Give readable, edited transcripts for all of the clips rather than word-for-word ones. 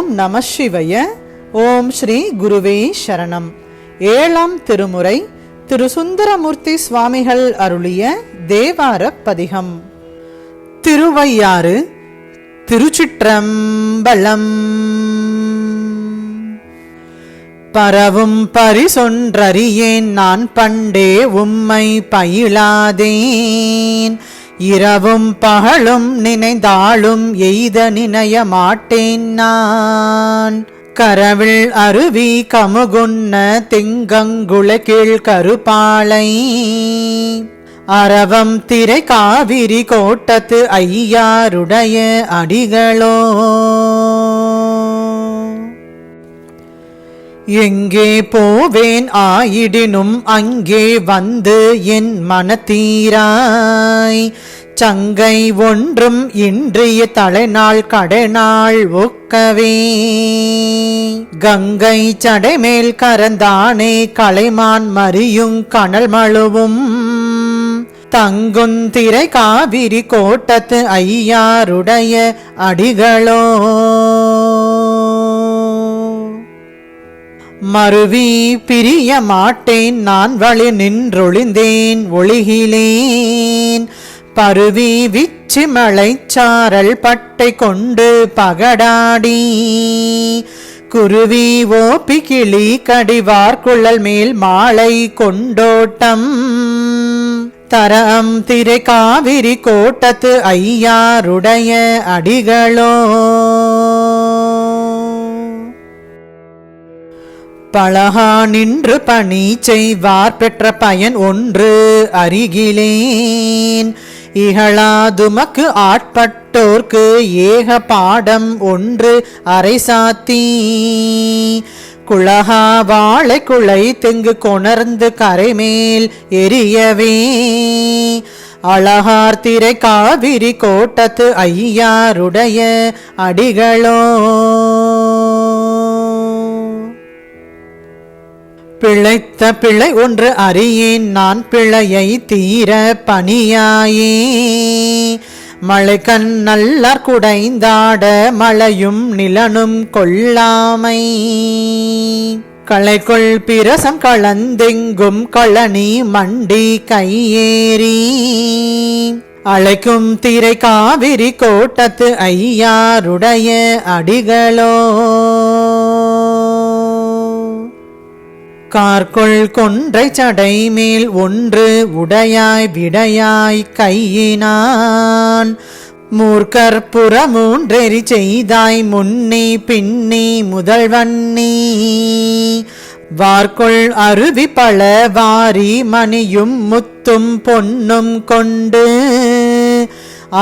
ஓம் நம சிவய. ஓம் ஸ்ரீ குருவே சரணம். ஏழாம் திருமுறை திரு சுந்தரமூர்த்தி சுவாமிகள் அருளிய தேவார பதிகம். திருவையாறு. திருச்சிற்றம்பலம். பரவும் பரிசொன்றறியேன் நான் பண்டே உம்மை பயிலாதேன். இரவும் பகலும் நினைந்தாலும் எய்த நினைய மாட்டேன் நான். கரவில் அருவி கமுகுன்ன திங்கங்குள கீழ் கருப்பாளை. அரவம் திரை காவிரி கோட்டத்து ஐயாருடைய அடிகளோ. எங்கே போவேன் ஆயிடினும் அங்கே வந்து என் மனத்தீராய். சங்கை ஒன்றும் இன்றிய தலைநாள் கடைநாள் ஒக்கவே. கங்கை சடைமேல் கரந்தானே கலைமான் மறியுங் கனல் மழுவும். தங்குந்திரை காவிரி கோட்டத்து ஐயாருடைய அடிகளோ. மருவி பிரிய மாட்டேன் நான் வழி நின்றொழிந்தேன் ஒளிகிலேன். பருவி விச்சி மலைச்சாரல் பட்டை கொண்டு பகடாடி. குருவி ஓப்பி கிளி கடிவார் குழல் மேல் மாலை கொண்டோட்டம். தரம் திரை காவிரி கோட்டத்து ஐயாருடைய அடிகளோ. பழகா நின்று பணி செய்வார் பெற்ற பயன் ஒன்று அறிகிலேன். இகழாதுமக்கு ஆட்பட்டோர்க்கு ஏக பாடம் ஒன்று அரை சாத்தி. குளகா வாழை குளை தெங்கு கொணர்ந்து கரைமேல் எரியவே. அழகார் திரை காவிரி கோட்டத்து ஐயாருடைய அடிகளோ. பிழைத்த பிழை ஒன்று அறியேன் நான் பிழையை தீர பணியாயே. மழைக்கண் நல்லார் குடைந்தாட மழையும் நிலனும் கொள்ளாமை. களைக்குள் பிரசம் களந்தெங்கும் களனி மண்டி கையேறி. அழைக்கும் திரை காவிரி கோட்டத்து ஐயாருடைய அடிகளோ. கார்கொள் கொன்றை சடை மேல் ஒன்று உடையாய் விடையாய் கையினான். மூர்க்கற்புற மூன்றெறி செய்தாய் முன்னி பின்னி முதல்வன்னி. வார்கொள் அருவி பல வாரி மணியும் முத்தும் பொன்னும் கொண்டு.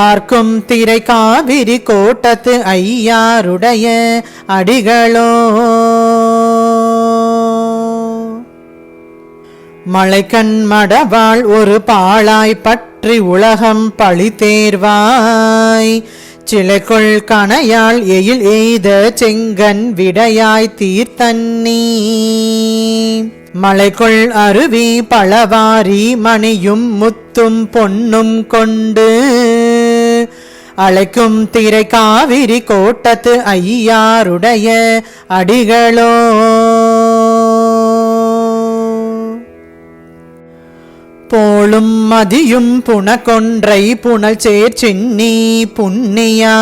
ஆர்க்கும் திரை காவிரி கோட்டத்து ஐயாருடைய அடிகளோ. மழைக்கண் மடவாள் ஒரு பாழாய் பற்றி உலகம் பழி தேர்வாய். சிலைக்குள் கணையாள் எயில் எய்த செங்கன் விடையாய் தீர்த்தன்னி. மலைக்குள் அருவி பழவாரி மணியும் முத்தும் பொன்னும் கொண்டு. அழைக்கும் திரை காவிரி கோட்டத்து ஐயாருடைய அடிகளோ. போலும் மதியும் புனகொன்றை புனல் சேர் சின்னி புண்ணியா.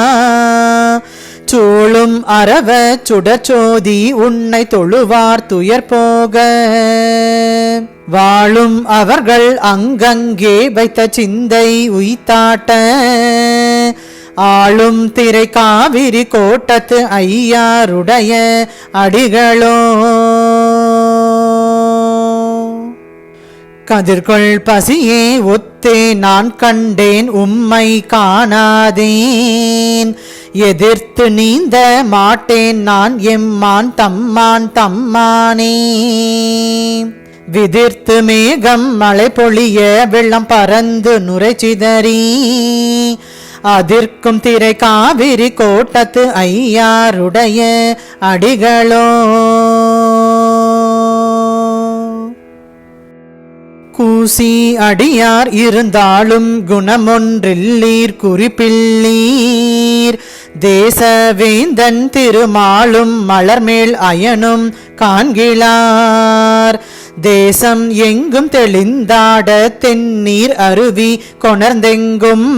சூளும் அரவ சுடச்சோதி உன்னை தொழுவார் துயர் போக. வாழும் அவர்கள் அங்கங்கே வைத்த சிந்தை உய்தாட்ட. ஆளும் திரை காவிரி கோட்டத்து ஐயாருடைய அடிகளோ. கதிர்கொள் பசியே ஒத்தே நான் கண்டேன் உம்மை காணாதேன். எதிர்த்து நீந்த மாட்டேன் நான் எம்மான் தம்மான் தம்மானே. விதிர்த்து மேகம் மழை பொழிய வெள்ளம் பறந்து நுரை சிதறி. அதிர்க்கும் திரை காவிரி கோட்டத்து ஐயாருடைய அடிகளோ. ஊசி அடியார் இருந்தாலும் குணமொன்றில்லீர் குறிப்பில்லீர் தேசவேந்தன் திருமாலும் மலர்மேல் அயனும் காண்கிலார் தேசம் எங்கும் தெளிந்தாட தென்னீர் அருவி கொணர்ந்தெங்கும்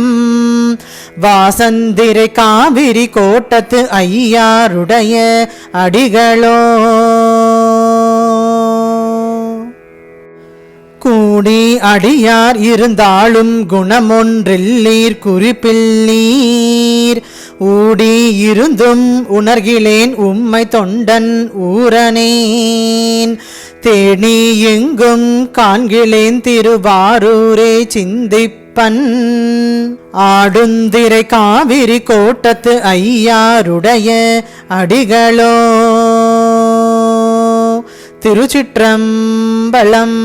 வாசந்திரை காவிரி கோட்டத்து ஐயாருடைய அடிகளோ கூடி அடியார் இருந்தாலும் குணமொன்றில்லீர் குறிப்பில்லீர் ஊடி இருந்தும் உணர்கிலேன் உம்மை தொண்டன் ஊரனேன் தேனி எங்கும் காண்கிலேன் திருவாரூரே சிந்திப்பன் ஆடுந்திரை காவிரி கோட்டத்து ஐயாருடைய அடிகளோ. திருச்சிற்றம்பலம்.